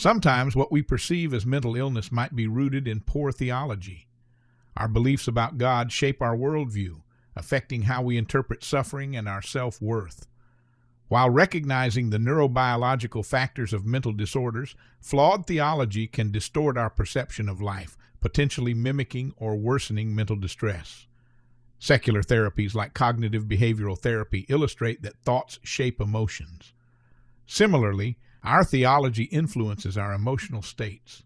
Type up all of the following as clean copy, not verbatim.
Sometimes what we perceive as mental illness might be rooted in poor theology. Our beliefs about God shape our worldview, affecting how we interpret suffering and our self-worth. While recognizing the neurobiological factors of mental disorders, flawed theology can distort our perception of life, potentially mimicking or worsening mental distress. Secular therapies like cognitive behavioral therapy illustrate that thoughts shape emotions. Similarly, our theology influences our emotional states.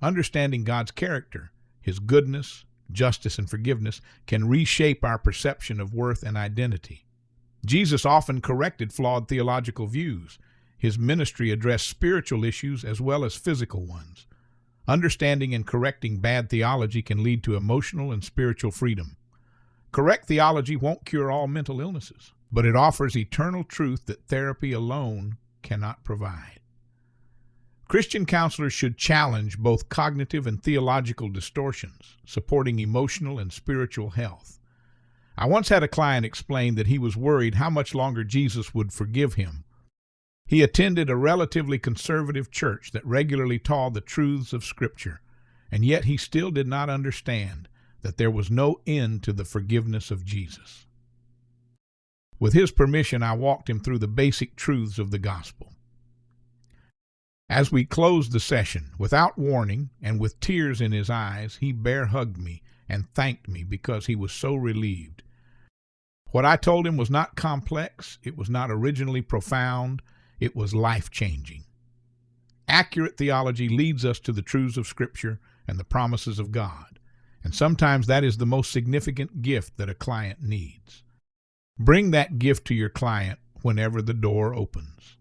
Understanding God's character, His goodness, justice, and forgiveness can reshape our perception of worth and identity. Jesus often corrected flawed theological views. His ministry addressed spiritual issues as well as physical ones. Understanding and correcting bad theology can lead to emotional and spiritual freedom. Correct theology won't cure all mental illnesses, but it offers eternal truth that therapy alone cannot provide. Christian counselors should challenge both cognitive and theological distortions, supporting emotional and spiritual health. I once had a client explain that he was worried how much longer Jesus would forgive him. He attended a relatively conservative church that regularly taught the truths of Scripture, and yet he still did not understand that there was no end to the forgiveness of Jesus. With his permission, I walked him through the basic truths of the gospel. As we closed the session, without warning and with tears in his eyes, he bear hugged me and thanked me because he was so relieved. What I told him was not complex, it was not originally profound, it was life-changing. Accurate theology leads us to the truths of Scripture and the promises of God, and sometimes that is the most significant gift that a client needs. Bring that gift to your client whenever the door opens.